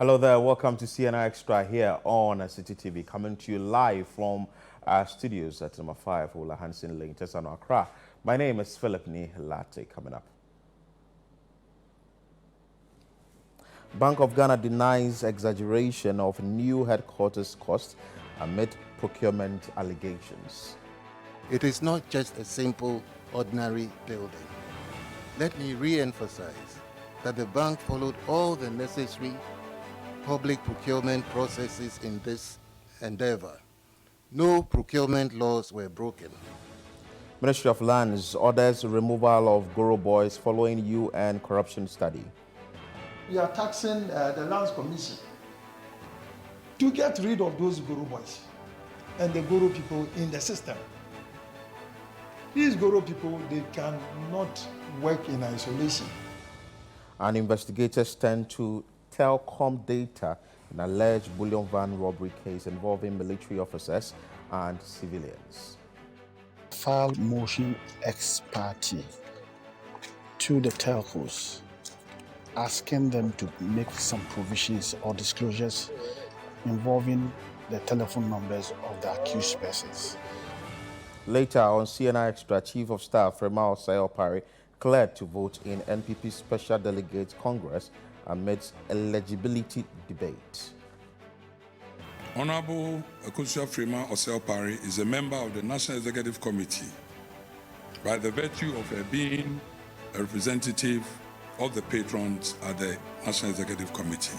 Hello there, welcome to CNR Extra here on Citi TV, coming to you live from our studios at number 5, Ola Hansen Lane, Tesano, Accra. My name is Philip Ni Latte. Coming up. Bank of Ghana denies exaggeration of new headquarters costs amid procurement allegations. It is not just a simple, ordinary building. Let me re-emphasize that the bank followed all the necessary public procurement processes in this endeavor. No procurement laws were broken. Ministry of Lands orders removal of Goro Boys following UN corruption study. We are taxing the Lands Commission to get rid of those Goro Boys and the Goro people in the system. These Goro people, they cannot work in isolation. And investigators turn to telecom data in alleged bullion van robbery case involving military officers and civilians. File motion ex parte to the telcos, asking them to make some provisions or disclosures involving the telephone numbers of the accused persons. Later on CNR Extra, Chief of Staff Rema Osei-Opare cleared to vote in NPP Special Delegates Congress amidst eligibility debate. Honorable Akusua Rema Osei-Opare is a member of the National Executive Committee by the virtue of being a representative of the patrons at the National Executive Committee.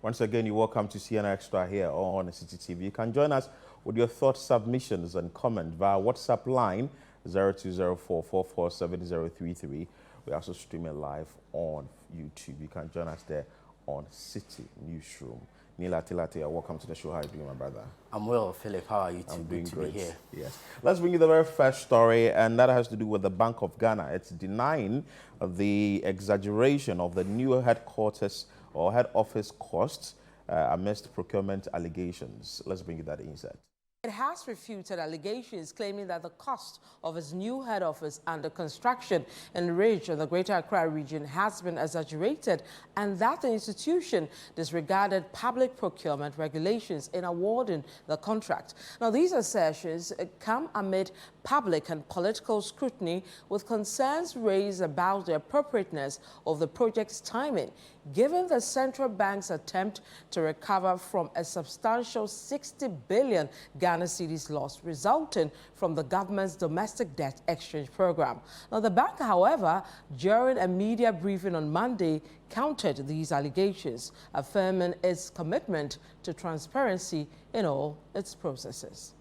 Once again, you're welcome to CNR Extra here on Citi TV. You can join us with your thoughts, submissions, and comments via WhatsApp line 0204447033. We're also streaming live on YouTube. You can join us there on Citi Newsroom. Nila Tilate, welcome to the show. How are you doing, my brother? I'm well, Philip. How are you? I'm doing great. Be here. Yes. Let's bring you the very first story, and that has to do with the Bank of Ghana. It's denying the exaggeration of the new headquarters or head office costs amidst procurement allegations. Let's bring you that insight. It has refuted allegations claiming that the cost of its new head office under construction in Ridge in the Greater Accra region has been exaggerated and that the institution disregarded public procurement regulations in awarding the contract. Now, these assertions come amid public and political scrutiny with concerns raised about the appropriateness of the project's timing, given the central bank's attempt to recover from a substantial 60 billion Ghana cedis loss resulting from the government's domestic debt exchange program. Now, the bank, however, during a media briefing on Monday, countered these allegations, affirming its commitment to transparency in all its processes.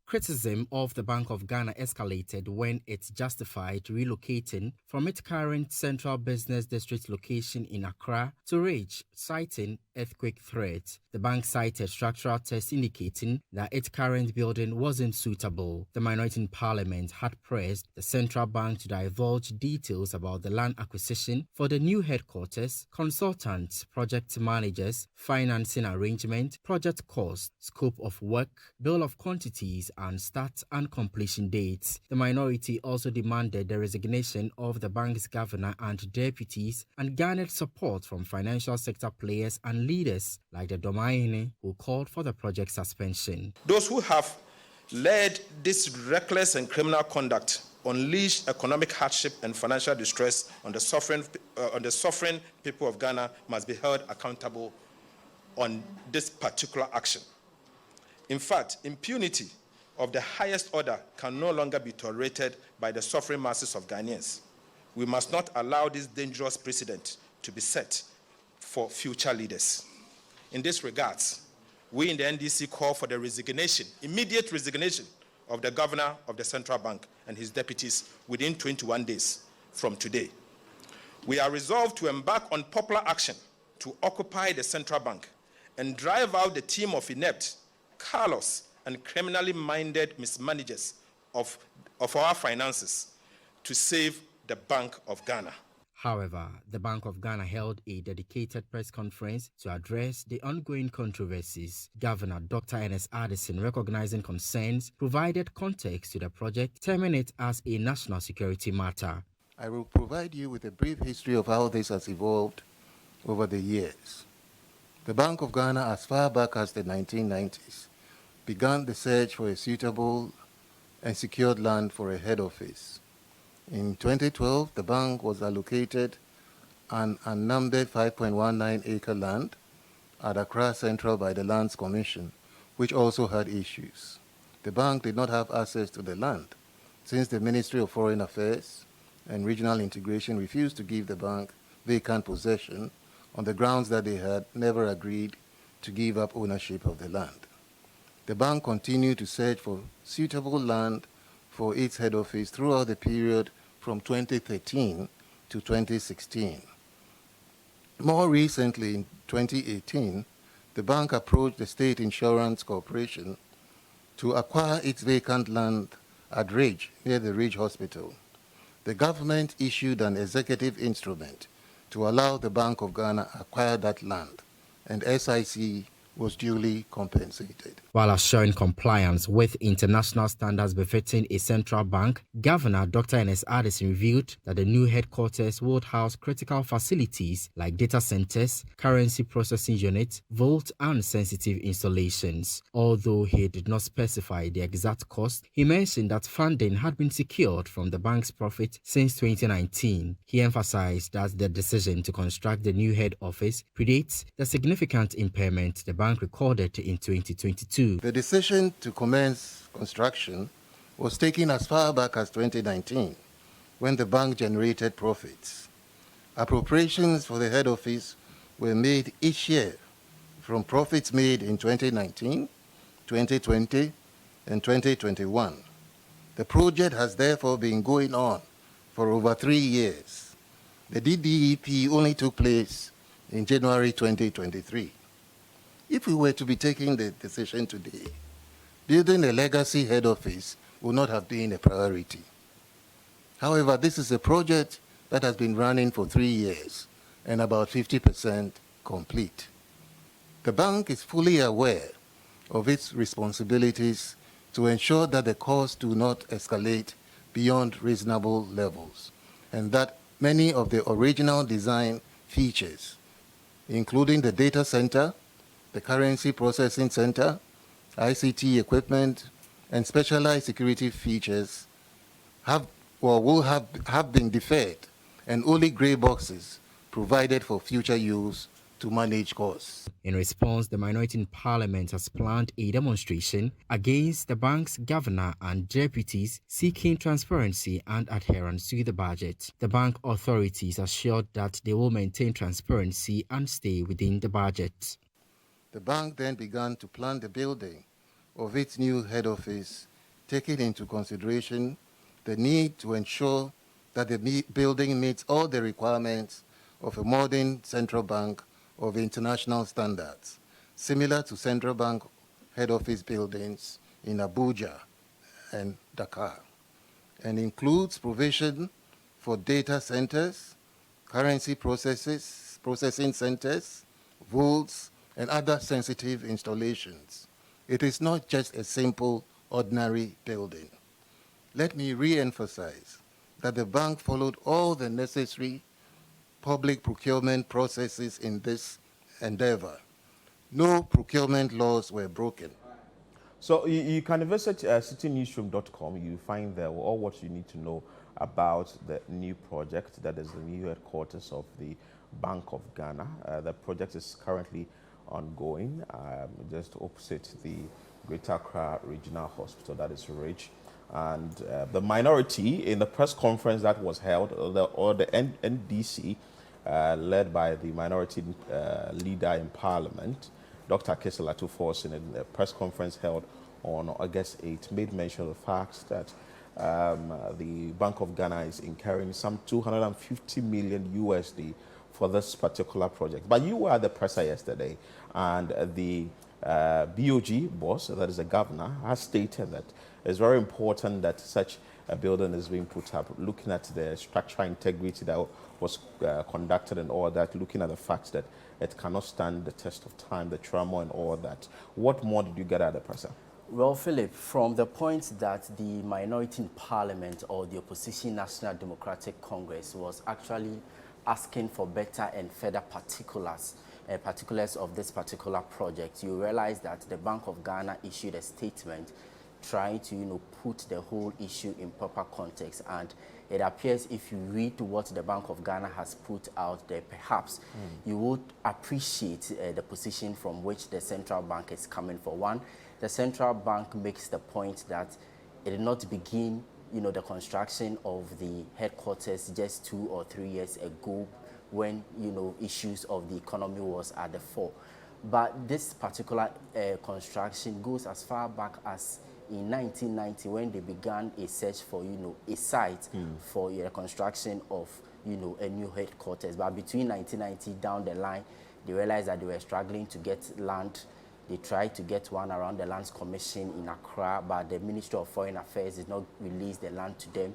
Criticism of the Bank of Ghana escalated when it justified relocating from its current central business district location in Accra to Ridge, citing earthquake threat. The bank cited structural tests indicating that its current building wasn't suitable. The minority in parliament had pressed the central bank to divulge details about the land acquisition for the new headquarters, consultants, project managers, financing arrangement, project cost, scope of work, bill of quantities, and start and completion dates. The minority also demanded the resignation of the bank's governor and deputies and garnered support from financial sector players and leaders like the Domaine, who called for the project suspension. Those who have led this reckless and criminal conduct unleashed economic hardship and financial distress on the suffering people of Ghana must be held accountable on this particular action. In fact, impunity of the highest order can no longer be tolerated by the suffering masses of Ghanaians. We must not allow this dangerous precedent to be set for future leaders. In this regard, we in the NDC call for the resignation, immediate resignation of the governor of the central bank and his deputies within 21 days from today. We are resolved to embark on popular action to occupy the central bank and drive out the team of inept, callous, and criminally minded mismanagers of our finances to save the Bank of Ghana. However, the Bank of Ghana held a dedicated press conference to address the ongoing controversies. Governor Dr. Ernest Addison, recognizing concerns, provided context to the project, terming it as a national security matter. I will provide you with a brief history of how this has evolved over the years. The Bank of Ghana, as far back as the 1990s, began the search for a suitable and secured land for a head office. In 2012, the bank was allocated an unnumbered 5.19-acre land at Accra Central by the Lands Commission, which also had issues. The bank did not have access to the land, since the Ministry of Foreign Affairs and Regional Integration refused to give the bank vacant possession on the grounds that they had never agreed to give up ownership of the land. The bank continued to search for suitable land for its head office throughout the period from 2013 to 2016. More recently, in 2018, the bank approached the State Insurance Corporation to acquire its vacant land at Ridge, near the Ridge Hospital. The government issued an executive instrument to allow the Bank of Ghana acquire that land, and SIC was duly compensated. While assuring compliance with international standards befitting a central bank, Governor Dr. Ernest Addison revealed that the new headquarters would house critical facilities like data centers, currency processing units, vault, and sensitive installations. Although he did not specify the exact cost, he mentioned that funding had been secured from the bank's profit since 2019. He emphasized that the decision to construct the new head office predates the significant impairment the bank recorded in 2022. The decision to commence construction was taken as far back as 2019, when the bank generated profits. Appropriations for the head office were made each year from profits made in 2019, 2020, and 2021. The project has therefore been going on for over 3 years. The DDEP only took place in January 2023. If we were to be taking the decision today, building a legacy head office would not have been a priority. However, this is a project that has been running for 3 years and about 50% complete. The bank is fully aware of its responsibilities to ensure that the costs do not escalate beyond reasonable levels, and that many of the original design features, including the data center, the currency processing center, ICT equipment, and specialized security features will have been deferred, and only gray boxes provided for future use to manage costs. In response, the minority in Parliament has planned a demonstration against the bank's governor and deputies seeking transparency and adherence to the budget. The bank authorities assured that they will maintain transparency and stay within the budget. The bank then began to plan the building of its new head office, taking into consideration the need to ensure that the building meets all the requirements of a modern central bank of international standards, similar to central bank head office buildings in Abuja and Dakar, and includes provision for data centers, currency processing centers, vaults, and other sensitive installations. It is not just a simple, ordinary building. Let me re-emphasize that the bank followed all the necessary public procurement processes in this endeavor. No procurement laws were broken. So you can visit citinewsroom.com. You find there all what you need to know about the new project, that is the new headquarters of the Bank of Ghana. The project is currently ongoing, just opposite the Greater Accra Regional Hospital, that is RIDGE. And the minority in the press conference that was held, or the NDC, led by the minority leader in Parliament, Dr. Kisela Tuforsin, in the press conference held on August 8, made mention of the fact that the Bank of Ghana is incurring some $250 million USD for this particular project. But you were at the presser yesterday, and the BOG boss, that is the governor, has stated that it's very important that such a building is being put up, looking at the structural integrity that was conducted and all that, looking at the fact that it cannot stand the test of time, the trauma and all that. What more did you get out of the presser? Well, Philip, from the point that the minority in parliament or the opposition National Democratic Congress was actually asking for better and further particulars of this particular project, you realize that the Bank of Ghana issued a statement trying to, put the whole issue in proper context. And it appears if you read what the Bank of Ghana has put out there, perhaps you would appreciate the position from which the central bank is coming for. One, the central bank makes the point that it did not begin, the construction of the headquarters just 2 or 3 years ago when, issues of the economy was at the fore. But this particular construction goes as far back as in 1990 when they began a search for, a site for the construction of, a new headquarters. But between 1990 down the line, they realized that they were struggling to get land. They tried to get one around the Lands Commission in Accra, but the Ministry of Foreign Affairs did not release the land to them.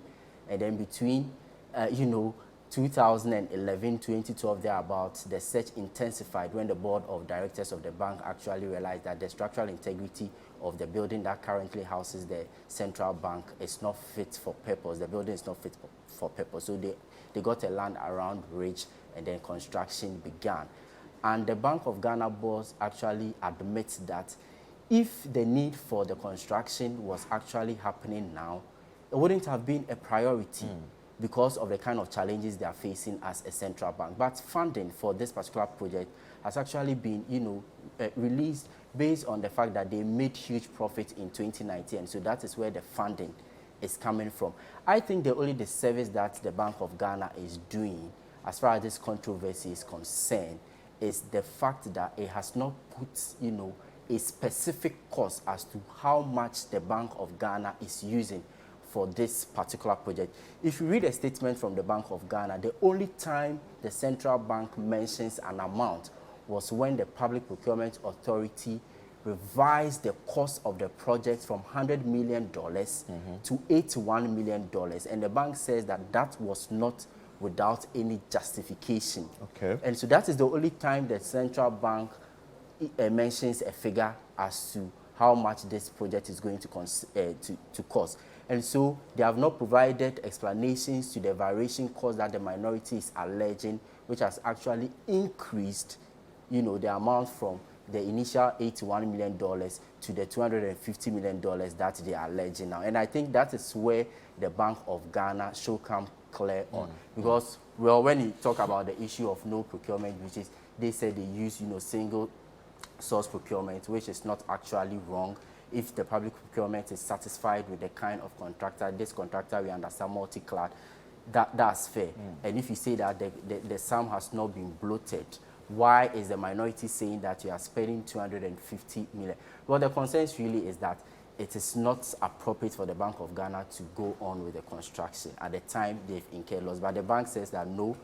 And then between, 2011, 2012, thereabouts, the search intensified when the board of directors of the bank actually realized that the structural integrity of the building that currently houses the central bank is not fit for purpose. The building is not fit for purpose. So they got a land around Ridge, and then construction began. And the Bank of Ghana boss actually admits that if the need for the construction was actually happening now, it wouldn't have been a priority because of the kind of challenges they are facing as a central bank. But funding for this particular project has actually been, released based on the fact that they made huge profits in 2019. And so that is where the funding is coming from. I think the only disservice that the Bank of Ghana is doing as far as this controversy is concerned is the fact that it has not put, a specific cost as to how much the Bank of Ghana is using for this particular project. If you read a statement from the Bank of Ghana, the only time the central bank mentions an amount was when the Public Procurement Authority revised the cost of the project from $100 million to $81 million. And the bank says that that was not without any justification. Okay. And so that is the only time the central bank mentions a figure as to how much this project is going to cost. And so they have not provided explanations to the variation cost that the minority is alleging, which has actually increased, the amount from the initial $81 million to the $250 million that they are alleging now. And I think that is where the Bank of Ghana should come clear on. Because, well, when you talk about the issue of no procurement, which is, they said they use, single source procurement, which is not actually wrong. If the public procurement is satisfied with the kind of contractor, this contractor, we understand multi-clad, that's fair. And if you say that the sum has not been bloated, why is the minority saying that you are spending $250 million? Well, the concern really is that it is not appropriate for the Bank of Ghana to go on with the construction at the time they've incurred loss. But the bank says that no,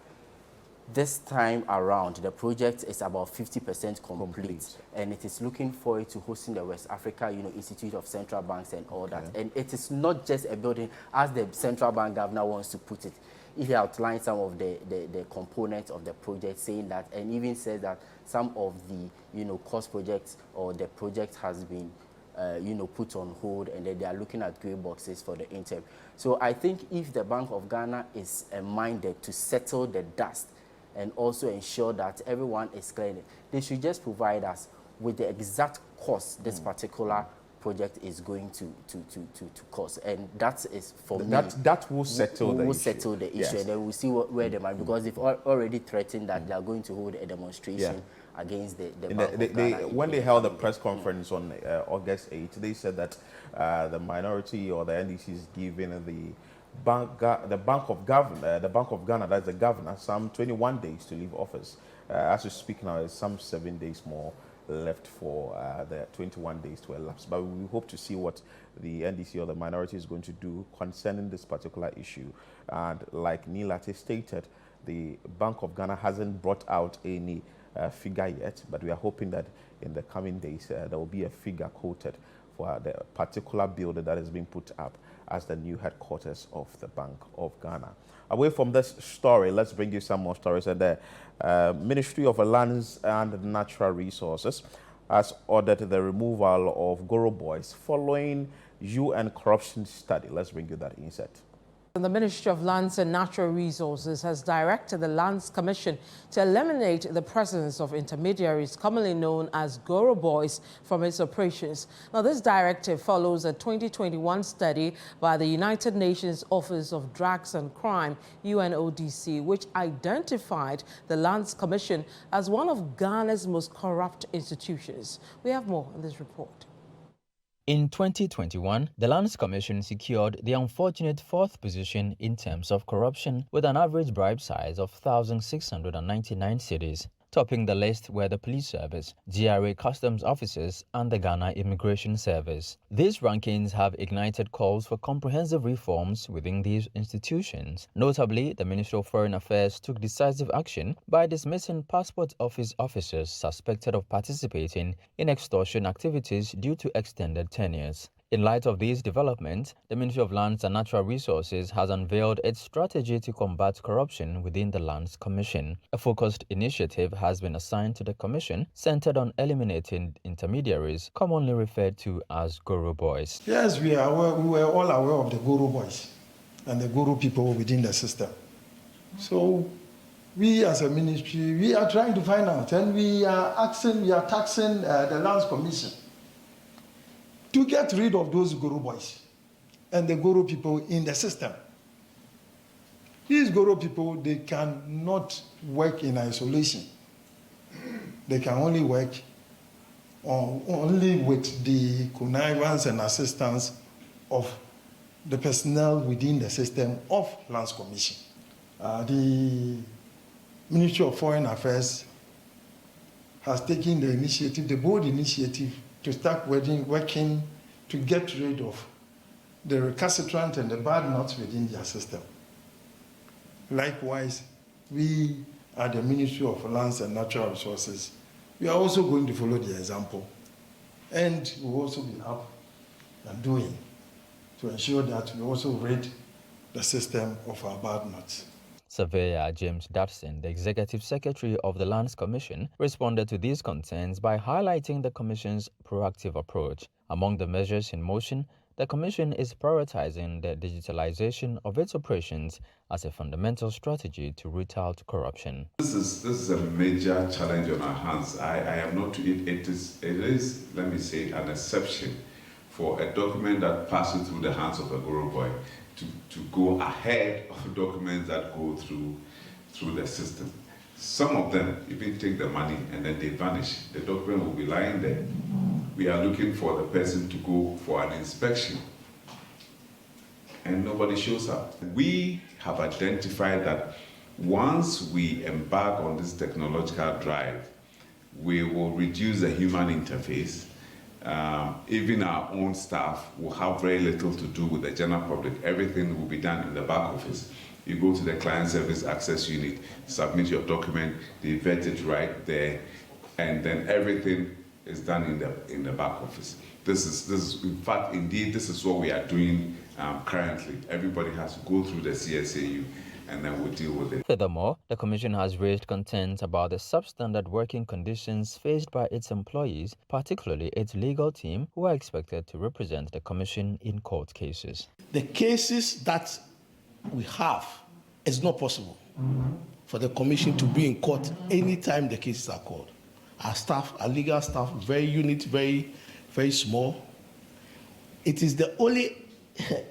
this time around, the project is about 50% complete, and it is looking forward to hosting the West Africa, Institute of Central Banks and all that. And it is not just a building, as the central bank governor wants to put it. He outlined some of the components of the project, saying that, and even says that some of the, cost projects or the project has been, put on hold, and then they are looking at grey boxes for the interim. So I think if the Bank of Ghana is minded to settle the dust and also ensure that everyone is clear, they should just provide us with the exact cost this particular project is going to cost. And that is, for me, that will settle the issue. Settle the issue, and then we'll see where the money, because they've already threatened that they are going to hold a demonstration against the Bank of Ghana. When they held a press conference on August 8th, they said that the minority or the NDC is giving the Bank of Ghana, that's the governor, some 21 days to leave office. As we speak now, there's some 7 days more left for the 21 days to elapse. But we hope to see what the NDC or the minority is going to do concerning this particular issue. And like Neil Latte stated, the Bank of Ghana hasn't brought out any figure yet, but we are hoping that in the coming days there will be a figure quoted for the particular building that is being put up as the new headquarters of the Bank of Ghana. Away from this story, let's bring you some more stories. And the Ministry of Lands and Natural Resources has ordered the removal of Goro Boys following UN corruption study. Let's bring you that insight. The Ministry of Lands and Natural Resources has directed the Lands Commission to eliminate the presence of intermediaries, commonly known as Goro Boys, from its operations. Now, this directive follows a 2021 study by the United Nations Office of Drugs and Crime, UNODC, which identified the Lands Commission as one of Ghana's most corrupt institutions. We have more in this report. In 2021, the Lands Commission secured the unfortunate fourth position in terms of corruption with an average bribe size of 1,699 cedis. Topping the list were the Police Service, GRA Customs Officers and the Ghana Immigration Service. These rankings have ignited calls for comprehensive reforms within these institutions. Notably, the Ministry of Foreign Affairs took decisive action by dismissing Passport Office officers suspected of participating in extortion activities due to extended tenures. In light of these developments, the Ministry of Lands and Natural Resources has unveiled its strategy to combat corruption within the Lands Commission. A focused initiative has been assigned to the Commission centered on eliminating intermediaries, commonly referred to as Goro Boys. Yes, we were all aware of the Goro Boys and the Goro people within the system. So we as a ministry, we are trying to find out, and we are taxing the Lands Commission to get rid of those Goro Boys and the Goro people in the system. These Goro people, they cannot work in isolation. They can only work only with the connivance and assistance of the personnel within the system of Lands Commission. The Ministry of Foreign Affairs has taken the initiative, the bold initiative, to start working to get rid of the recalcitrant and the bad nuts within their system. Likewise, we at the Ministry of Lands and Natural Resources, we are also going to follow the example, and we will also be up and doing to ensure that we also rid the system of our bad nuts. Surveyor James Dodson, the Executive Secretary of the Lands Commission, responded to these concerns by highlighting the Commission's proactive approach. Among the measures in motion, the Commission is prioritizing the digitalization of its operations as a fundamental strategy to root out corruption. This is a major challenge on our hands. I am not. It is, let me say, an exception for a document that passes through the hands of a Goro Boy to go ahead of documents that go through the system. Some of them even take the money and then they vanish. The document will be lying there. We are looking for the person to go for an inspection and nobody shows up. We have identified that once we embark on this technological drive, we will reduce the human interface. Even our own staff will have very little to do with the general public. Everything will be done in the back office. You go to the client service access unit, submit your document, they vet it right there, and then everything is done in the back office. This is in fact, indeed, this is what we are doing currently. Everybody has to go through the CSAU, and then we'll deal with it. Furthermore, the Commission has raised concerns about the substandard working conditions faced by its employees, particularly its legal team, who are expected to represent the Commission in court cases. The cases that we have, it's not possible for the Commission to be in court anytime the cases are called. Our staff, our legal staff, very small. It is the only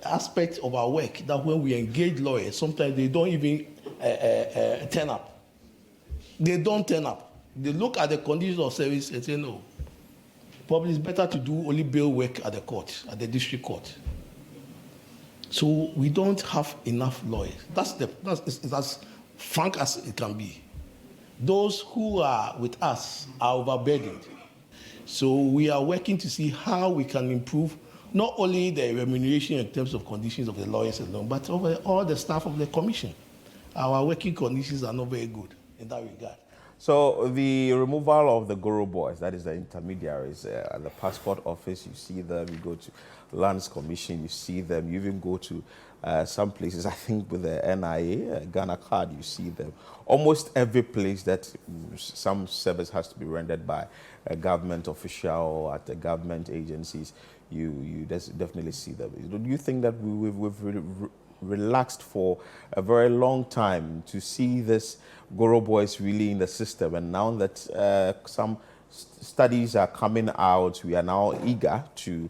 aspect of our work that when we engage lawyers, sometimes they don't even turn up. They don't turn up. They look at the conditions of service and say, no, probably it's better to do only bail work at the court, at the district court. So we don't have enough lawyers. That's as frank as it can be. Those who are with us are overburdened. So we are working to see how we can improve not only the remuneration in terms of conditions of the lawyers alone, but over all the staff of the Commission. Our working conditions are not very good in that regard. So the removal of the Goro boys, that is the intermediaries, at the passport office, you see them. You go to Lands Commission, you see them. You even go to some places, I think with the NIA, Ghana card, you see them. Almost every place that some service has to be rendered by a government official or at the government agencies, you definitely see them. Do you think that we've relaxed for a very long time to see this Goro boys really in the system, and now that some studies are coming out, we are now eager to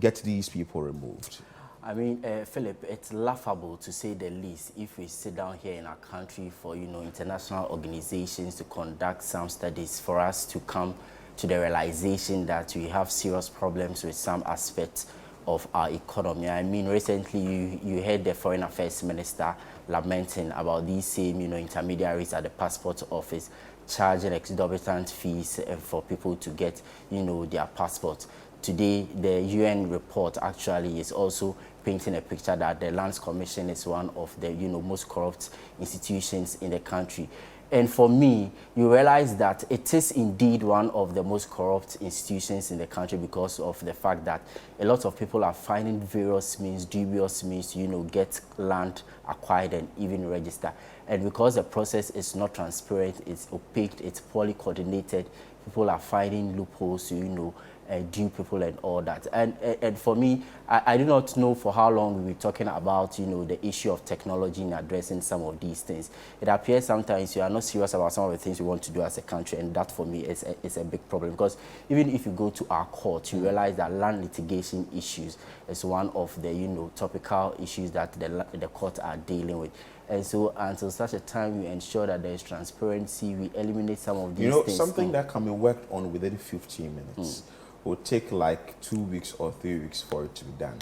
get these people removed? I mean, Philip, it's laughable to say the least if we sit down here in our country for, international organizations to conduct some studies for us to come to the realization that we have serious problems with some aspects of our economy. I mean, recently you heard the Foreign Affairs Minister lamenting about these same, intermediaries at the passport office charging exorbitant fees for people to get, their passports. Today, the UN report actually is also painting a picture that the Lands Commission is one of the, most corrupt institutions in the country. And for me, you realize that it is indeed one of the most corrupt institutions in the country because of the fact that a lot of people are finding various means, dubious means to, get land acquired and even register. And because the process is not transparent, it's opaque, it's poorly coordinated, people are finding loopholes to, due people and all that. And for me, I do not know for how long we'll be talking about, the issue of technology in addressing some of these things. It appears sometimes you are not serious about some of the things we want to do as a country, and that for me is a big problem, because even if you go to our court, you realize that land litigation issues is one of the, topical issues that the courts are dealing with. And so until such a time we ensure that there is transparency, we eliminate some of these things. Something that can be worked on within 15 minutes will take like 2 weeks or 3 weeks for it to be done.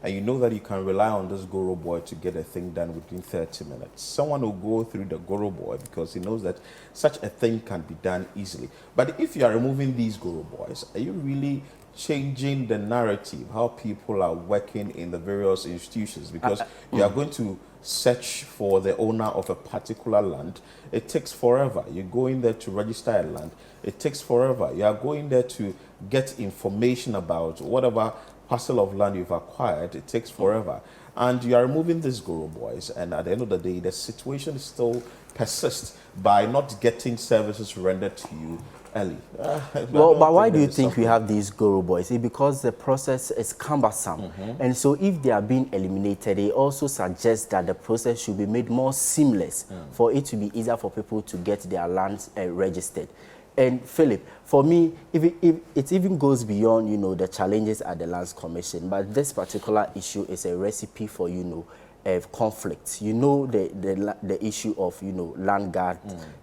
And you know that you can rely on this Goro boy to get a thing done within 30 minutes. Someone will go through the Goro boy because he knows that such a thing can be done easily. But if you are removing these Goro boys, are you really changing the narrative, how people are working in the various institutions? Because you are going to search for the owner of a particular land. It takes forever. You go in there to register a land. It takes forever. You are going there to get information about whatever parcel of land you've acquired. It takes forever. And you are removing these Goro boys, and at the end of the day, the situation still persists by not getting services rendered to you early. Well, but why do you think we have these Goro boys? It's because the process is cumbersome. And so if they are being eliminated, it also suggests that the process should be made more seamless for it to be easier for people to get their lands registered. And Philip, for me, if it even goes beyond, the challenges at the Lands Commission, but this particular issue is a recipe for, conflict. The issue of, land guard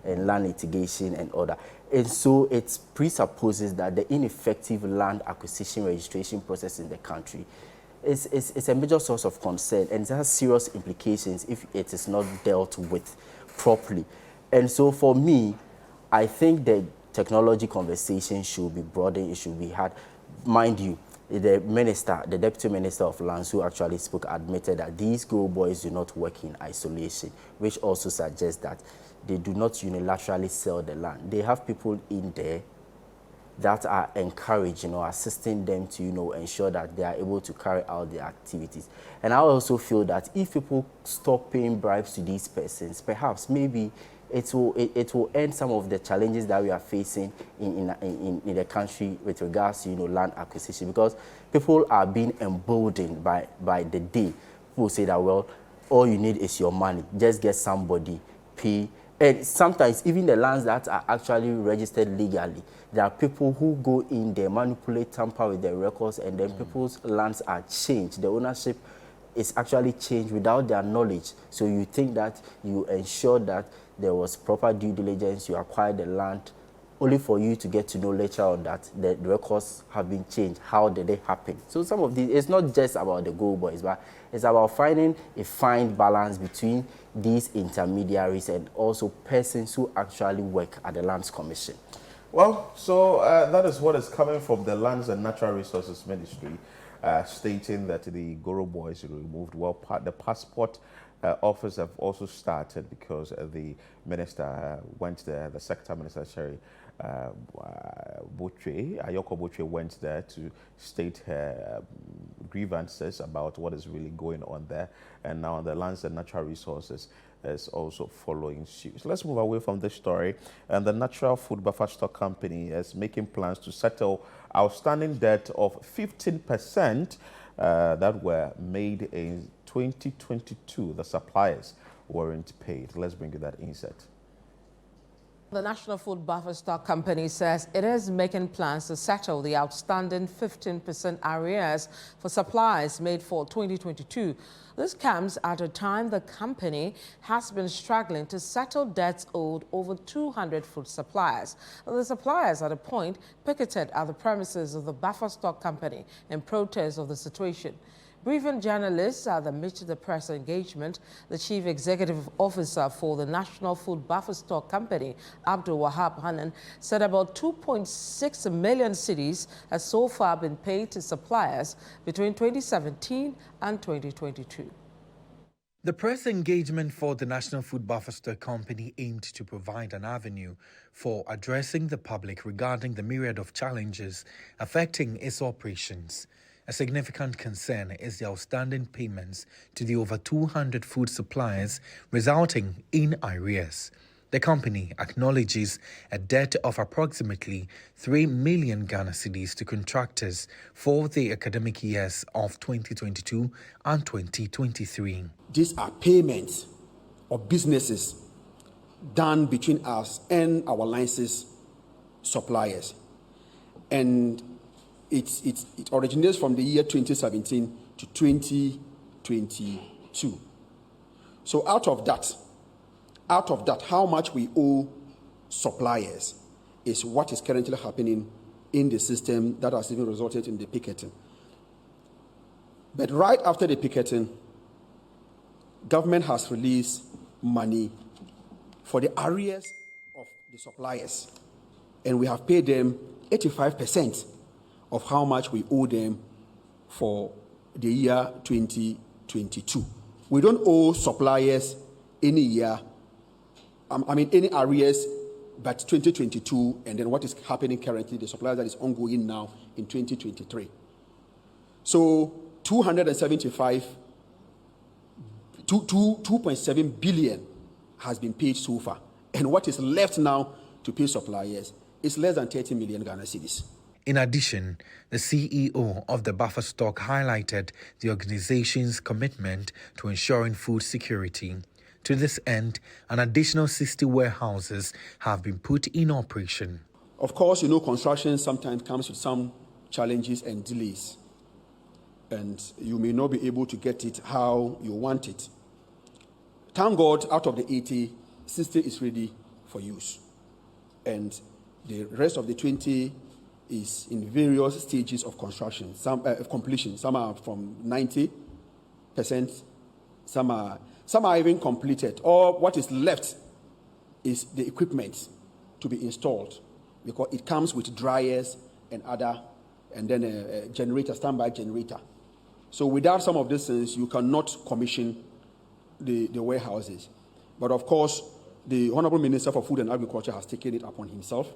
and land litigation and all that. And so it presupposes that the ineffective land acquisition registration process in the country is a major source of concern, and it has serious implications if it is not dealt with properly. And so for me, I think the technology conversation should be broadened, it should be had. Mind you, the deputy minister of lands who actually spoke admitted that these Goro boys do not work in isolation, which also suggests that they do not unilaterally sell the land. They have people in there that are encouraged, assisting them to, ensure that they are able to carry out their activities. And I also feel that if people stop paying bribes to these persons, perhaps maybe it will end some of the challenges that we are facing in the country with regards to, land acquisition, because people are being emboldened by the day. People say that, well, all you need is your money. Just get somebody, pay. And sometimes even the lands that are actually registered legally, there are people who go in there, manipulate, tamper with their records, and then people's lands are changed. The ownership is actually changed without their knowledge. So you think that you ensure that there was proper due diligence, you acquired the land, only for you to get to know later on that the records have been changed. How did it happen? So some of these, it's not just about the Goro boys, but it's about finding a fine balance between these intermediaries and also persons who actually work at the Lands Commission. Well, so that is what is coming from the Lands and Natural Resources Ministry, stating that the Goro boys were removed. Well, the passport offers have also started because the minister went there, the sector minister, Sherry Ayoko Botwe went there to state her grievances about what is really going on there. And now the Lands and Natural Resources is also following suit. So let's move away from this story. And the Natural Food Buffer Stock Company is making plans to settle outstanding debt of 15% that were made in 2022. The suppliers weren't paid. Let's bring you that insert. The National Food Buffer Stock Company says it is making plans to settle the outstanding 15% arrears for supplies made for 2022. This comes at a time the company has been struggling to settle debts owed over 200 food suppliers. The suppliers at a point picketed at the premises of the Buffer Stock Company in protest of the situation. Briefing journalists at the midst of the press engagement, the Chief Executive Officer for the National Food Buffer Stock Company, Abdul Wahab Hanan, said about 2.6 million cedis has so far been paid to suppliers between 2017 and 2022. The press engagement for the National Food Buffer Stock Company aimed to provide an avenue for addressing the public regarding the myriad of challenges affecting its operations. A significant concern is the outstanding payments to the over 200 food suppliers, resulting in arrears. The company acknowledges a debt of approximately 3 million Ghana cedis to contractors for the academic years of 2022 and 2023. These are payments of businesses done between us and our license suppliers. And it originates from the year 2017 to 2022. So out of that, how much we owe suppliers is what is currently happening in the system that has even resulted in the picketing. But right after the picketing, government has released money for the arrears of the suppliers, and we have paid them 85% of how much we owe them for the year 2022. We don't owe suppliers any year, any arrears, but 2022, and then what is happening currently, the suppliers that is ongoing now in 2023. So 2.7 billion has been paid so far, and what is left now to pay suppliers is less than 30 million Ghana cedis. In addition, the CEO of the Buffer Stock highlighted the organization's commitment to ensuring food security. To this end, an additional 60 warehouses have been put in operation. Of course, construction sometimes comes with some challenges and delays, and you may not be able to get it how you want it. Thank God, out of the 80, 60 is ready for use, and the rest of the 20 is in various stages of construction, completion. Some are from 90%, some are even completed. Or what is left is the equipment to be installed, because it comes with dryers and then a generator, standby generator. So without some of these things, you cannot commission the warehouses. But of course, the Honorable Minister for Food and Agriculture has taken it upon himself.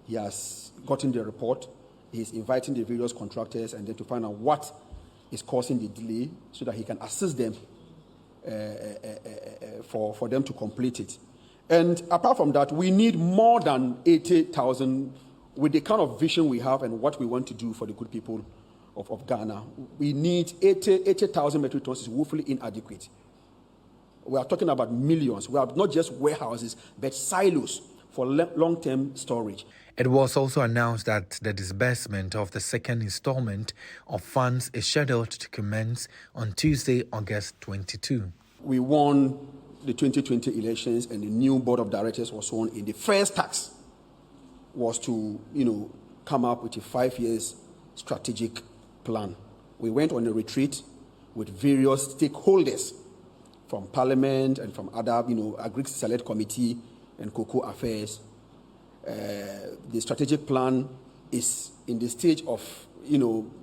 He has gotten the report. He's inviting the various contractors and then to find out what is causing the delay so that he can assist them for them to complete it. And apart from that, we need more than 80,000 with the kind of vision we have and what we want to do for the good people of Ghana. We need 80,000 metric tons is woefully inadequate. We are talking about millions. We have not just warehouses, but silos for long-term storage. It was also announced that the disbursement of the second installment of funds is scheduled to commence on Tuesday, August 22. We won the 2020 elections, and the new board of directors was sworn in. The first task was to, come up with a 5 years strategic plan. We went on a retreat with various stakeholders from Parliament and from other, Agri Select Committee and Cocoa Affairs. The strategic plan is in the stage of,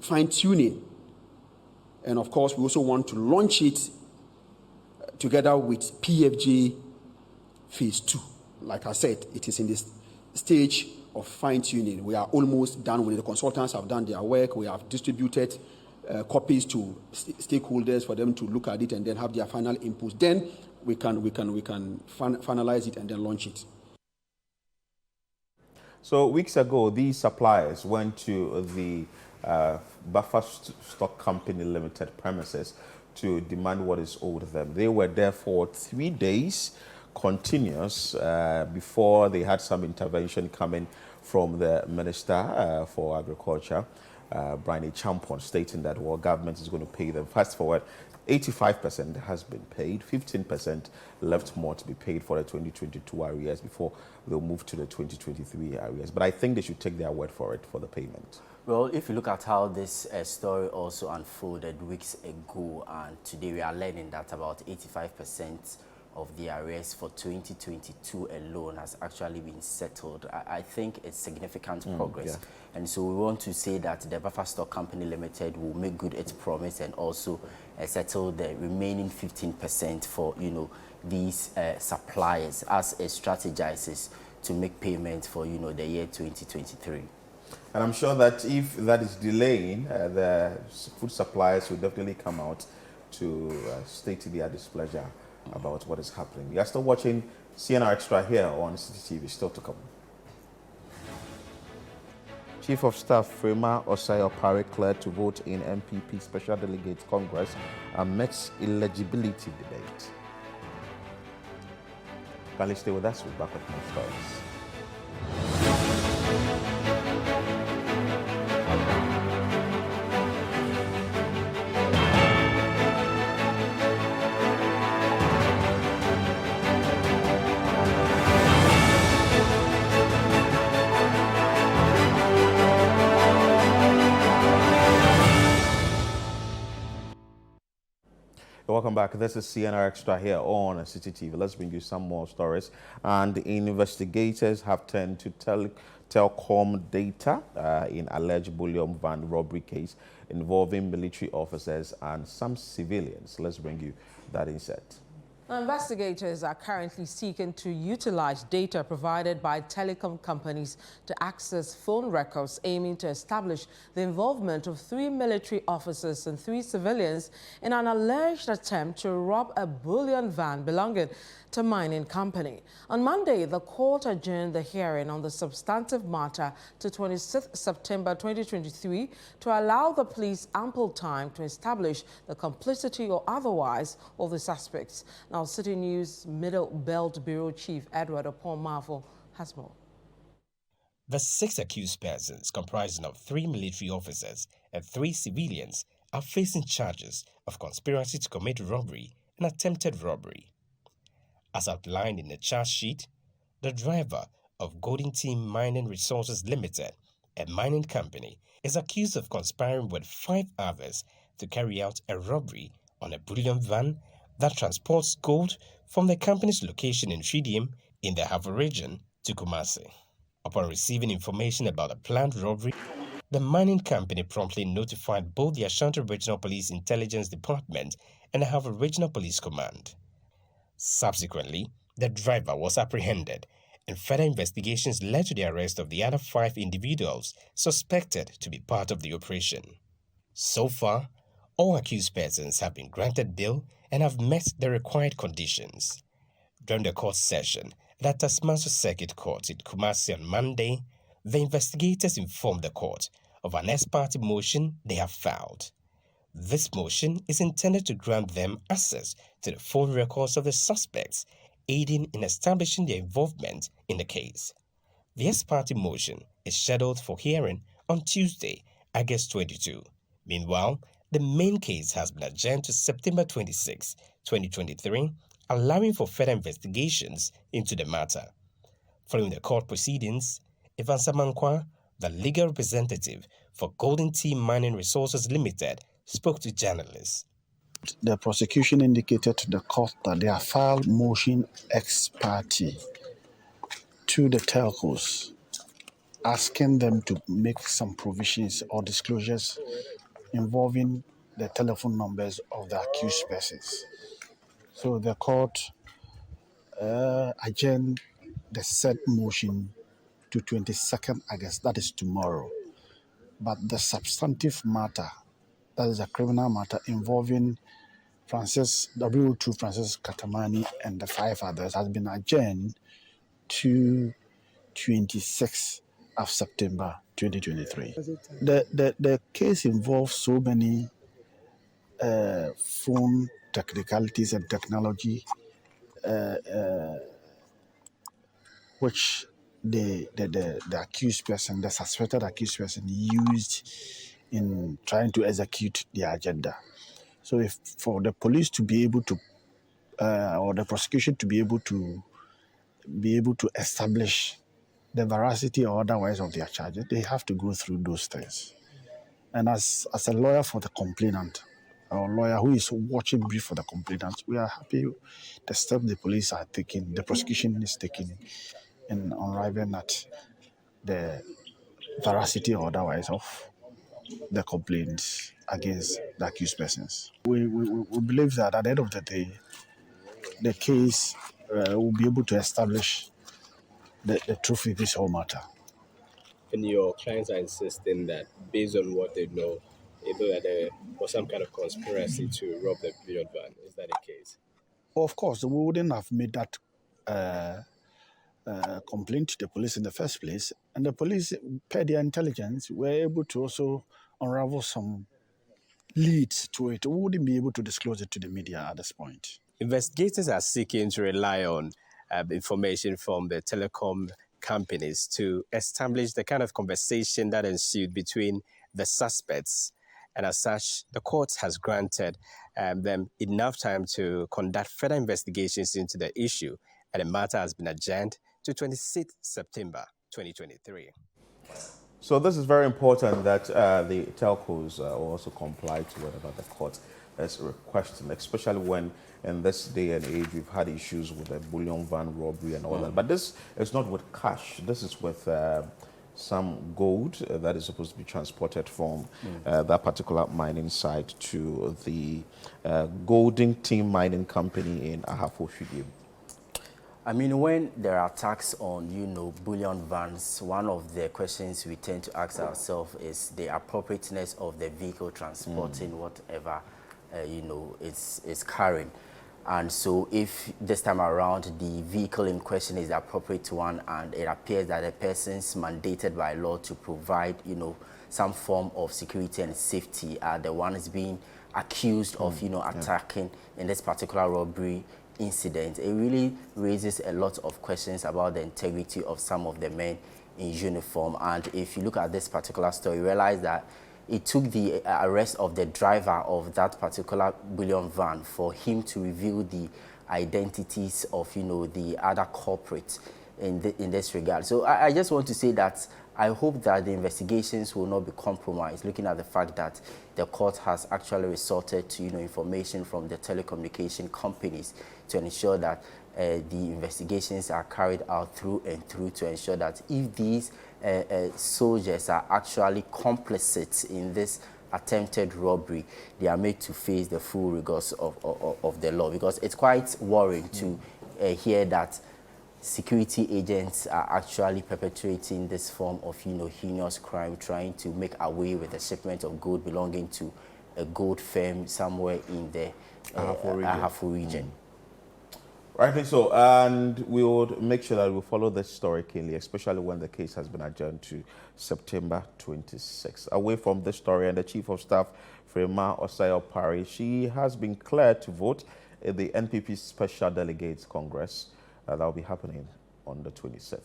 fine-tuning. And of course, we also want to launch it together with PFJ Phase 2. Like I said, it is in this stage of fine-tuning. We are almost done with it. The consultants have done their work. We have distributed copies to stakeholders for them to look at it and then have their final inputs. Then we can finalize it and then launch it. So weeks ago, these suppliers went to the Buffer Stock Company Limited premises to demand what is owed them. They were there for 3 days continuous before they had some intervention coming from the Minister for Agriculture, Brian Champon, stating that government is going to pay them. Fast forward, 85% has been paid, 15% left more to be paid for the 2022 arrears before they'll move to the 2023 arrears. But I think they should take their word for it for the payment. Well, if you look at how this story also unfolded weeks ago, and today we are learning that about 85% of the arrears for 2022 alone has actually been settled. I think it's significant progress. Yeah. And so we want to say that the Buffer Stock Company Limited will make good its promise and also settle the remaining 15% for, these suppliers as it strategizes to make payments for, the year 2023. And I'm sure that if that is delaying, the food suppliers will definitely come out to state their displeasure about what is happening. You are still watching CNR Extra here on Citi TV. Still to come. Chief of Staff Frema Osei-Opare cleared to vote in MPP Special Delegates Congress amidst eligibility debate. Kindly stay with us. We're back with more stories. Welcome back. This is CNR Extra here on Citi TV. Let's bring you some more stories. And investigators have turned to telecom data in alleged bullion van robbery case involving military officers and some civilians. Let's bring you that insight. Investigators are currently seeking to utilize data provided by telecom companies to access phone records, aiming to establish the involvement of 3 military officers and 3 civilians in an alleged attempt to rob a bullion van belonging to a mining company. On Monday, the court adjourned the hearing on the substantive matter to 26 September 2023 to allow the police ample time to establish the complicity or otherwise of the suspects. Now, Citi News Middle Belt Bureau Chief Edward Opon-Marvel has more. The 6 accused persons, comprising of 3 military officers and 3 civilians, are facing charges of conspiracy to commit robbery and attempted robbery. As outlined in the charge sheet, the driver of Golden Team Mining Resources Limited, a mining company, is accused of conspiring with 5 others to carry out a robbery on a bullion van that transports gold from the company's location in Tridium in the Havre region to Kumasi. Upon receiving information about the planned robbery, the mining company promptly notified both the Ashanti Regional Police Intelligence Department and the Havre Regional Police Command. Subsequently, the driver was apprehended, and further investigations led to the arrest of the other 5 individuals suspected to be part of the operation. So far, all accused persons have been granted bail and have met the required conditions. During the court session at the Tasmanso Circuit Court in Kumasi on Monday, the investigators informed the court of an ex parte motion they have filed. This motion is intended to grant them access to the phone records of the suspects, aiding in establishing their involvement in the case. The ex parte motion is scheduled for hearing on Tuesday, August 22. Meanwhile, the main case has been adjourned to September 26, 2023, allowing for further investigations into the matter. Following the court proceedings, Ivan Samankwa, the legal representative for Golden Team Mining Resources Limited, spoke to journalists. The prosecution indicated to the court that they have filed motion ex parte to the telcos, asking them to make some provisions or disclosures involving the telephone numbers of the accused persons. So the court adjourned the said motion to 22nd August, that is tomorrow. But the substantive matter, that is a criminal matter involving WO2 Francis Katamani and the 5 others, has been adjourned to 26th of September 2023. The case involves so many phone technicalities and technology which the accused person, the suspected accused person, used in trying to execute their agenda. So, if for the police to be able to, or the prosecution to be able to establish the veracity or otherwise of their charges, they have to go through those things. And as a lawyer for the complainant, or a lawyer who is watching brief for the complainant, we are happy the step the police are taking, the prosecution is taking in arriving at the veracity or otherwise of the complaints against the accused persons. We believe that at the end of the day, the case will be able to establish the truth in this whole matter. And your clients are insisting that based on what they know that there was some kind of conspiracy to rob the billion van. Is that the case? Of course, we wouldn't have made that complaint to the police in the first place. And the police, per their intelligence, were able to also unravel some leads to it. We wouldn't be able to disclose it to the media at this point. Investigators are seeking to rely on information from the telecom companies to establish the kind of conversation that ensued between the suspects. And as such, the court has granted them enough time to conduct further investigations into the issue, and the matter has been adjourned to 26 September 2023. So this is very important that the telcos also comply to whatever the court is requesting, especially when in this day and age we've had issues with the bullion van robbery and all that. But this is not with cash. This is with some gold that is supposed to be transported from that particular mining site to the Golden Team Mining Company in Ahafo-Shigim. I mean, when there are attacks on, bullion vans, one of the questions we tend to ask ourselves is the appropriateness of the vehicle transporting whatever, it's carrying. And so if this time around the vehicle in question is the appropriate one and it appears that the person's mandated by law to provide, some form of security and safety are the ones being accused of, attacking in this particular robbery incident, it really raises a lot of questions about the integrity of some of the men in uniform. And if you look at this particular story, you realize that it took the arrest of the driver of that particular bullion van for him to reveal the identities of, the other culprits in this regard. So I just want to say that I hope that the investigations will not be compromised, looking at the fact that the court has actually resorted to, information from the telecommunication companies to ensure that the investigations are carried out through and through to ensure that if these soldiers are actually complicit in this attempted robbery, they are made to face the full rigors of the law. Because it's quite worrying to hear that security agents are actually perpetrating this form of, heinous crime, trying to make away with a shipment of gold belonging to a gold firm somewhere in the Ahafo region. Rightly so, and we would make sure that we follow this story keenly, especially when the case has been adjourned to September 26. Away from this story, and the Chief of Staff, Frema Osayopari, she has been cleared to vote at the NPP Special Delegates Congress. That will be happening on the 26th.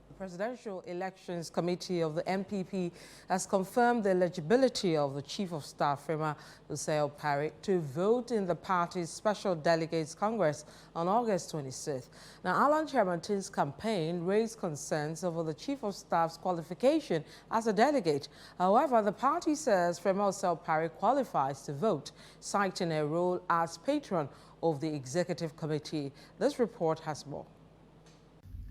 The Presidential Elections Committee of the NPP has confirmed the eligibility of the Chief of Staff, Frema Osayopari, to vote in the party's Special Delegates Congress on August 26th. Now, Alan Chairman's campaign raised concerns over the Chief of Staff's qualification as a delegate. However, the party says Frema Osayopari qualifies to vote, citing a role as patron of the Executive Committee. This report has more.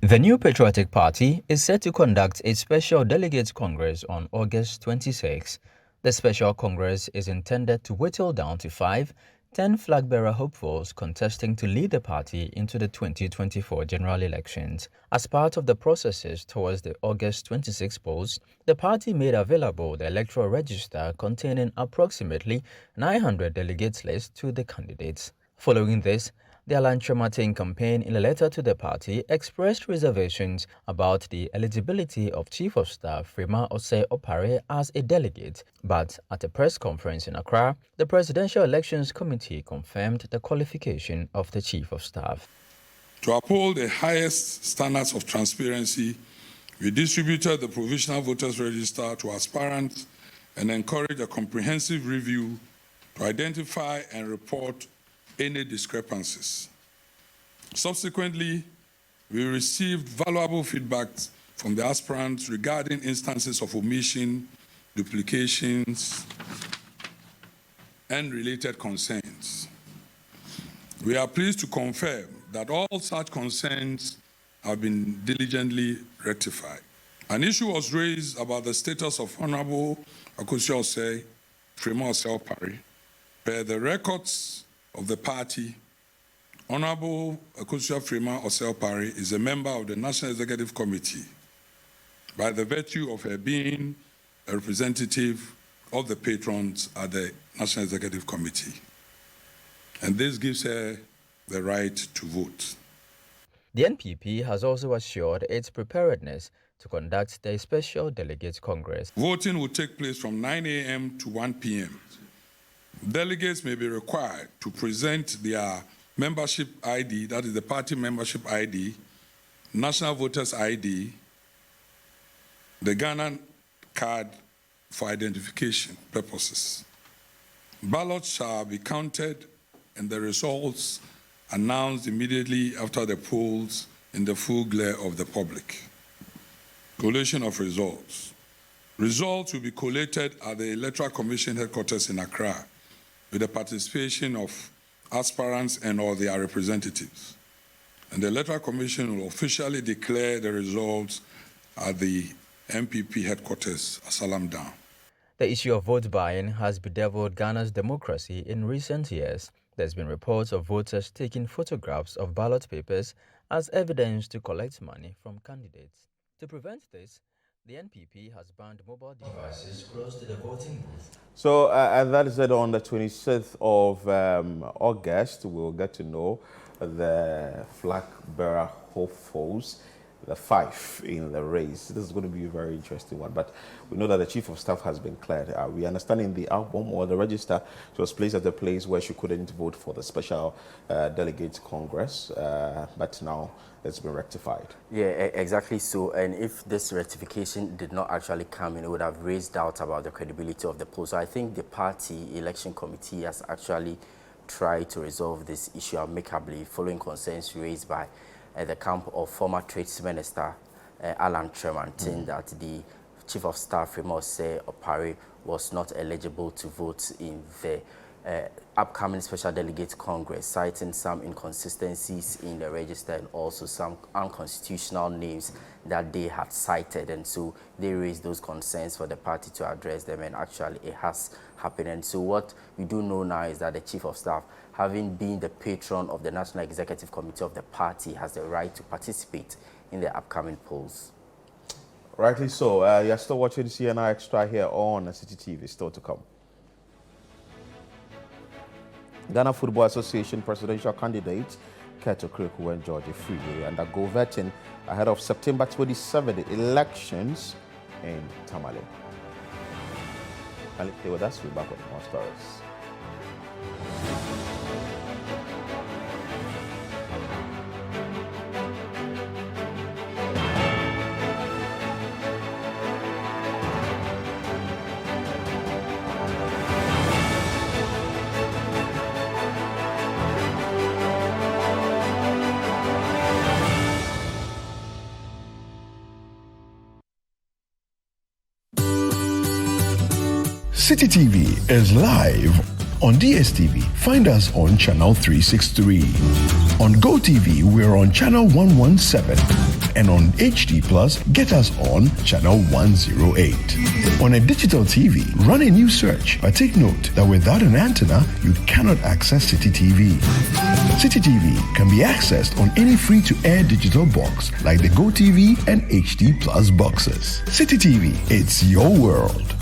The New Patriotic Party is set to conduct its Special Delegates Congress on August 26. The Special Congress is intended to whittle down to 5 10 flag-bearer hopefuls contesting to lead the party into the 2024 general elections. As part of the processes towards the August 26 polls, the party made available the electoral register containing approximately 900 delegates list to the candidates. Following this, the Alan Chematin campaign, in a letter to the party, expressed reservations about the eligibility of Chief of Staff Freeman Osei Opare as a delegate. But at a press conference in Accra, the Presidential Elections Committee confirmed the qualification of the Chief of Staff. To uphold the highest standards of transparency, we distributed the Provisional Voters Register to aspirants and encouraged a comprehensive review to identify and report any discrepancies. Subsequently, we received valuable feedback from the aspirants regarding instances of omission, duplications, and related concerns. We are pleased to confirm that all such concerns have been diligently rectified. An issue was raised about the status of Honorable Akosua Osei Freeman Osei Opare. Per the records of the party, Honorable Akosua Freeman Osei Opare is a member of the National Executive Committee by the virtue of her being a representative of the patrons at the National Executive Committee. And this gives her the right to vote. The NPP has also assured its preparedness to conduct the Special Delegates Congress. Voting will take place from 9 a.m. to 1 p.m. Delegates may be required to present their membership ID, that is the party membership ID, national voters ID, the Ghana card for identification purposes. Ballots shall be counted and the results announced immediately after the polls in the full glare of the public. Collation of results. Results will be collated at the Electoral Commission headquarters in Accra with the participation of aspirants and all their representatives. And the Electoral Commission will officially declare the results at the MPP headquarters, Asalam Down. The issue of vote buying has bedeviled Ghana's democracy in recent years. There's been reports of voters taking photographs of ballot papers as evidence to collect money from candidates. To prevent this, the NPP has banned mobile devices close to the voting booth. So, and that is it. On the 26th of August, we'll get to know the flag bearer hopefuls, the 5 in the race. This is going to be a very interesting one, but we know that the Chief of Staff has been cleared. We understand in the album or the register, she was placed at the place where she couldn't vote for the Special Delegates Congress, but now it's been rectified. Yeah, exactly so. And if this rectification did not actually come in, it would have raised doubt about the credibility of the poll. So I think the party election committee has actually tried to resolve this issue amicably, following concerns raised by the camp of former Trades Minister Alan Chematin that the Chief of Staff Freeman Osei Opare was not eligible to vote in the upcoming Special Delegates Congress, citing some inconsistencies in the register and also some unconstitutional names that they had cited. And so they raised those concerns for the party to address them, and actually it has happened. And so what we do know now is that the Chief of Staff, having been the patron of the National Executive Committee of the party, has the right to participate in the upcoming polls. Rightly so. You're still watching CNR Extra here on Citi TV. Still to come. Ghana Football Association presidential candidate Keto Kriku and George Freeway undergo vetting ahead of September 27 elections in Tamale. And stay with us. We're back with more stories. Citi TV is live on DSTV. Find us on channel 363. On GoTV, we're on channel 117. And on HD Plus, get us on channel 108. On a digital TV, run a new search, but take note that without an antenna, you cannot access Citi TV. Citi TV can be accessed on any free-to-air digital box like the Go TV and HD Plus boxes. Citi TV, it's your world.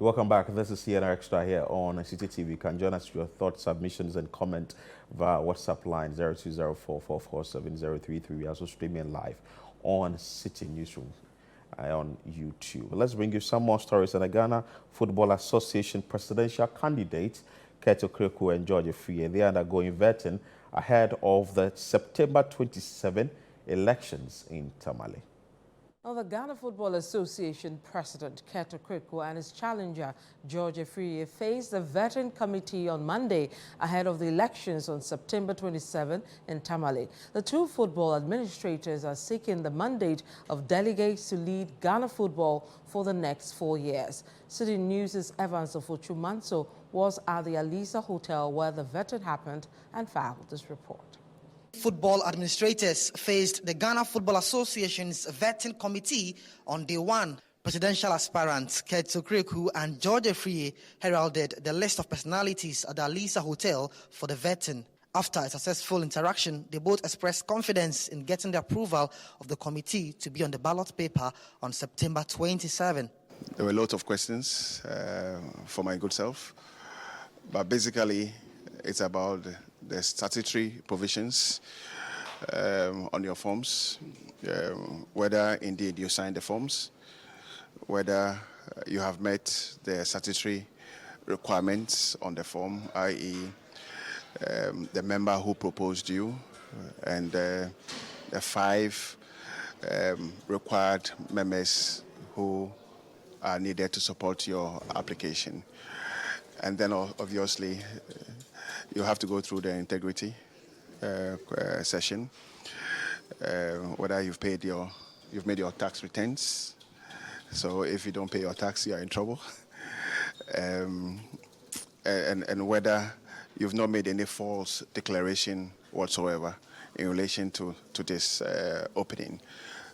Welcome back. This is CNR Extra here on Citi TV. You can join us with your thoughts, submissions, and comment via WhatsApp line 0204447033. We are also streaming live on Citi Newsroom on YouTube. Let's bring you some more stories. And the Ghana Football Association presidential candidate, Keto Kreku and George Free, they are undergoing vetting ahead of the September 27 elections in Tamale. Now, the Ghana Football Association President Keto Kreku and his challenger George Free faced the vetting committee on Monday ahead of the elections on September 27 in Tamale. The two football administrators are seeking the mandate of delegates to lead Ghana football for the next 4 years. Citi News' Evans Ofochumanso was at the Alisa Hotel where the vetting happened and filed this report. Football administrators faced the Ghana Football Association's vetting committee on day one. Presidential aspirants Keto Kreku and George Free heralded the list of personalities at the Alisa Hotel for the vetting. After a successful interaction, they both expressed confidence in getting the approval of the committee to be on the ballot paper on September 27. There were a lot of questions for my good self, but basically it's about the statutory provisions on your forms, whether indeed you signed the forms, whether you have met the statutory requirements on the form, i.e. The member who proposed you and the 5 required members who are needed to support your application. And then obviously you have to go through the integrity session, whether you've made your tax returns. So if you don't pay your tax, you are in trouble. And whether you've not made any false declaration whatsoever in relation to this opening.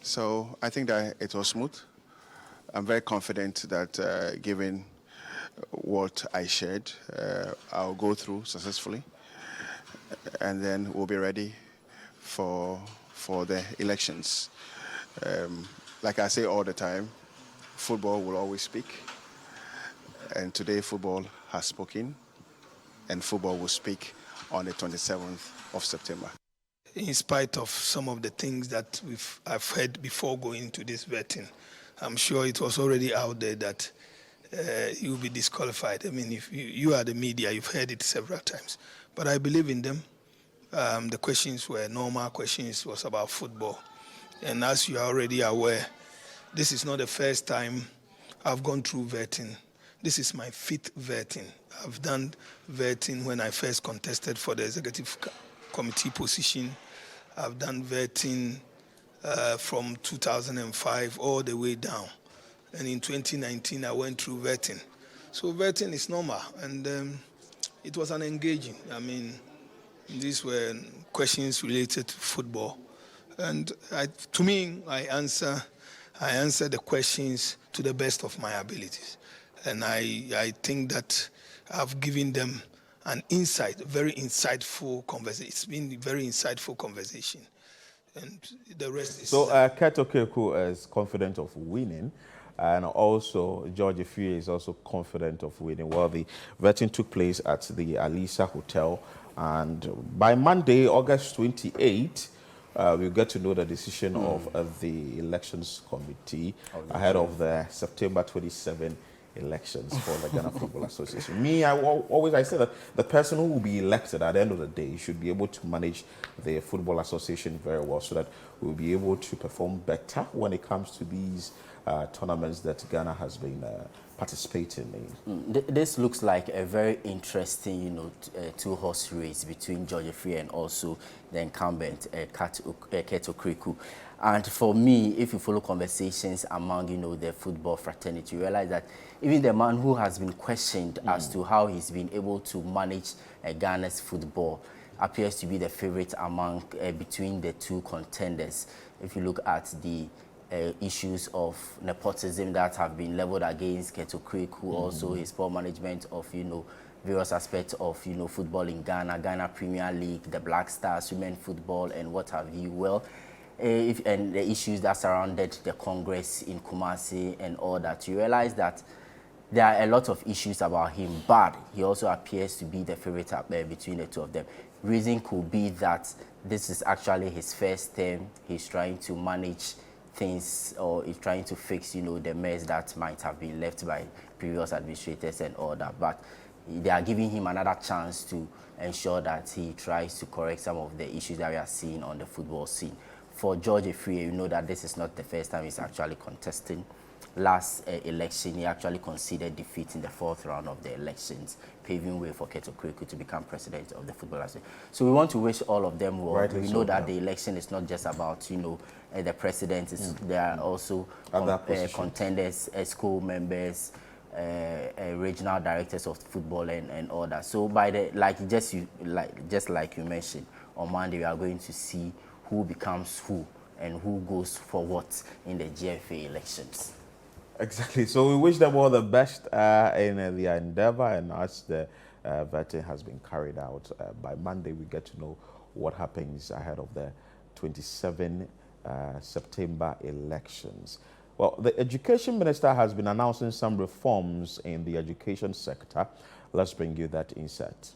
So I think that it was smooth. I'm very confident that given what I shared, I'll go through successfully, and then we'll be ready for the elections. Like I say all the time, football will always speak, and today football has spoken, and football will speak on the 27th of September. In spite of some of the things that I've heard before going into this vetting, I'm sure it was already out there that you'll be disqualified. I mean, if you are the media, you've heard it several times. But I believe in them. The questions were normal questions, was about football. And as you are already aware, this is not the first time I've gone through vetting. This is my 5th vetting. I've done vetting when I first contested for the executive committee position. I've done vetting from 2005 all the way down. And in 2019, I went through vetting. So vetting is normal, and it was engaging. I mean, these were questions related to football. And to me, I answer the questions to the best of my abilities. And I think that I've given them an insight, very insightful conversation. It's been a very insightful conversation. And the rest is... So Keto Kreku is confident of winning, and also George Free is also confident of winning. Well, the vetting took place at the Alisa Hotel, and by Monday, August 28, we'll get to know the decision of the elections committee ahead of the September 27 elections for the Ghana Football Association. I say that the person who will be elected at the end of the day should be able to manage the Football Association very well, so that we'll be able to perform better when it comes to these tournaments that Ghana has been participating in. This looks like a very interesting, two-horse race between George Free and also the incumbent Keto Kriku. And for me, if you follow conversations among, the football fraternity, you realize that even the man who has been questioned as to how he's been able to manage Ghana's football appears to be the favorite among between the two contenders. If you look at the issues of nepotism that have been leveled against Keto Kriku, also his poor management of, various aspects of, football in Ghana, Ghana Premier League, the Black Stars, women football, and what have you. Well, and the issues that surrounded the Congress in Kumasi and all that, you realize that there are a lot of issues about him, but he also appears to be the favorite between the two of them. Reason could be that this is actually his first term. He's trying to manage things, or he's trying to fix, the mess that might have been left by previous administrators and all that. But they are giving him another chance to ensure that he tries to correct some of the issues that we are seeing on the football scene. For George Efrie, you know that this is not the first time he's actually contesting. Last election, he actually conceded defeat in the 4th round of the elections, paving way for Keto Kriku to become president of the Football Association. So we want to wish all of them well. Right, we know that the election is not just about, the president. There are also contenders, school members, regional directors of football and all that. So by the just like you mentioned, on Monday we are going to see who becomes who and who goes for what in the GFA elections. Exactly. So we wish them all the best in their endeavor, and as the vetting has been carried out, by Monday we get to know what happens ahead of the 27 September elections. Well, the Education Minister has been announcing some reforms in the education sector. Let's bring you that insight.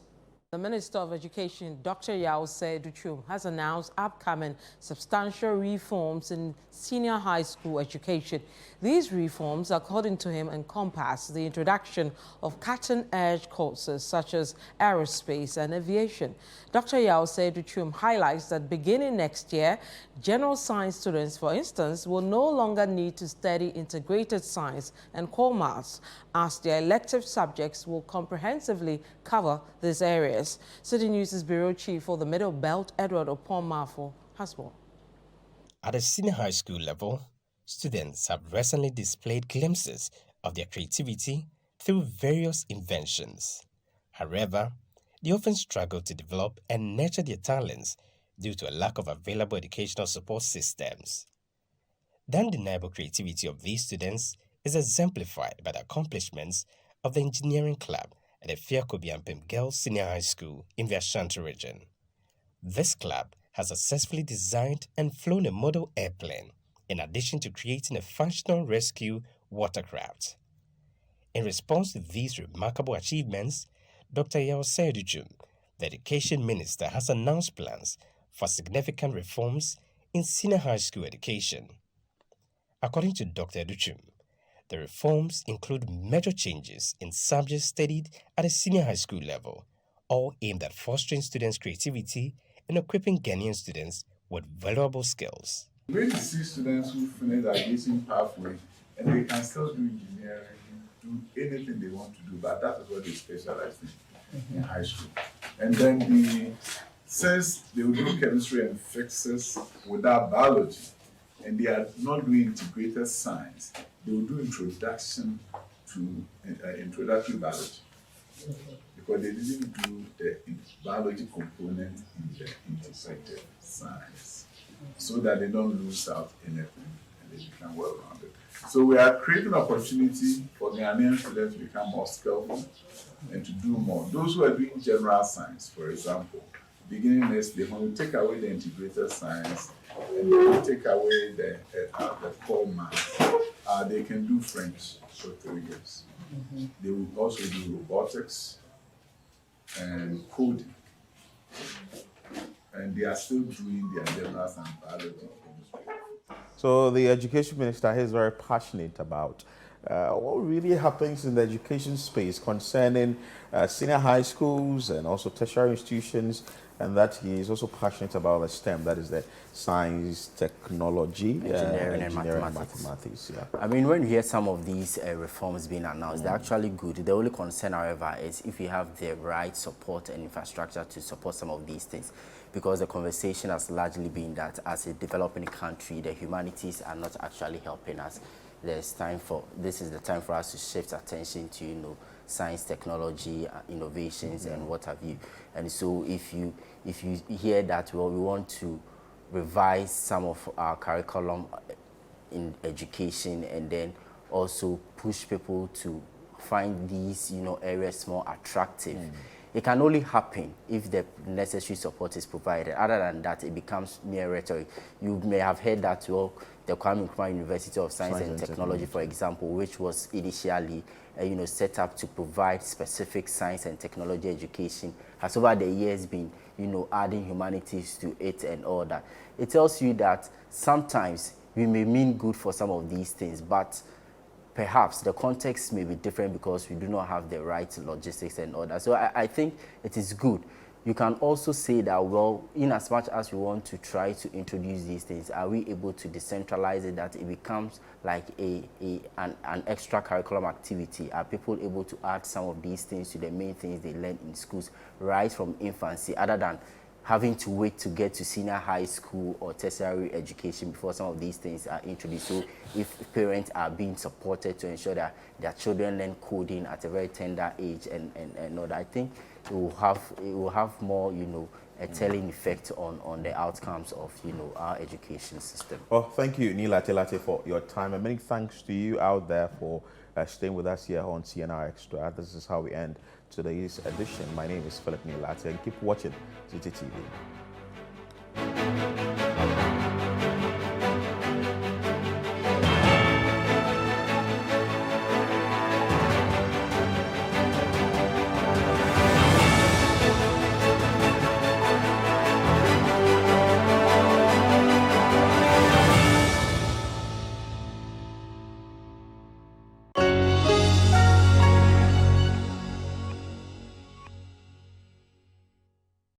The Minister of Education, Dr. Yawse Duchum, has announced upcoming substantial reforms in senior high school education. These reforms, according to him, encompass the introduction of cutting-edge courses such as aerospace and aviation. Dr. Yawse Duchum highlights that beginning next year, general science students, for instance, will no longer need to study integrated science and core maths, as their elective subjects will comprehensively cover these areas. Citi News' Bureau Chief for the Middle Belt, Edward Opon-Mafo, has more. At the senior high school level, students have recently displayed glimpses of their creativity through various inventions. However, they often struggle to develop and nurture their talents due to a lack of available educational support systems. The undeniable creativity of these students is exemplified by the accomplishments of the engineering club at the Fiakobiampem Girls Senior High School in the Ashanti region. This club has successfully designed and flown a model airplane, in addition to creating a functional rescue watercraft. In response to these remarkable achievements, Dr. Yawse Duchum, the Education Minister, has announced plans for significant reforms in senior high school education. According to Dr. Duchum, the reforms include major changes in subjects studied at the senior high school level, all aimed at fostering students' creativity and equipping Ghanaian students with valuable skills. When you see students who finish their education pathway and they can still do engineering, do anything they want to do, but that is what they specialize in high school. And then since they will do chemistry and physics without biology, and they are not doing integrated science, they will do introduction to introductory biology, because they didn't do the biology component in the integrated science, so that they don't lose out anything and they become well-rounded. So we are creating opportunity for Ghanaian students to become more skillful and to do more. Those who are doing general science, for example, beginning next year, when we take away the integrated science and then we take away the core maths, they can do French for 3 years. They will also do robotics and coding. And they are still doing their general science, biology, chemistry. So the Education Minister is very passionate about what really happens in the education space concerning senior high schools and also tertiary institutions, and that he is also passionate about the STEM, that is the science, technology, engineering and mathematics. Yeah. I mean, when you hear some of these reforms being announced, they're actually good. The only concern, however, is if you have the right support and infrastructure to support some of these things. Because the conversation has largely been that as a developing country, the humanities are not actually helping us. This is the time for us to shift attention to, you know, science, technology, innovations, and what have you. And so if you hear that, well, we want to revise some of our curriculum in education and then also push people to find these, you know, areas more attractive. It can only happen if the necessary support is provided. Other than that, it becomes mere rhetoric. You may have heard that, well, the Kwame Nkrumah University of Science and Technology, for example, which was initially you know, set up to provide specific science and technology education, has over the years been, you know, adding humanities to it and all that. It tells you that sometimes we may mean good for some of these things, but perhaps the context may be different because we do not have the right logistics and all that. So I think it is good. You can also say that, well, in as much as we want to try to introduce these things, are we able to decentralize it, that it becomes like an extra curriculum activity? Are people able to add some of these things to the main things they learn in schools right from infancy, other than having to wait to get to senior high school or tertiary education before some of these things are introduced? So if parents are being supported to ensure that their children learn coding at a very tender age and all that, I think it will have more, you know, a telling effect on the outcomes of, you know, our education system. Well, thank you, Nila Telate, for your time, and many thanks to you out there for staying with us here on CNR Extra. This is how we end today's edition. My name is Philip Nilate, and keep watching Citi TV.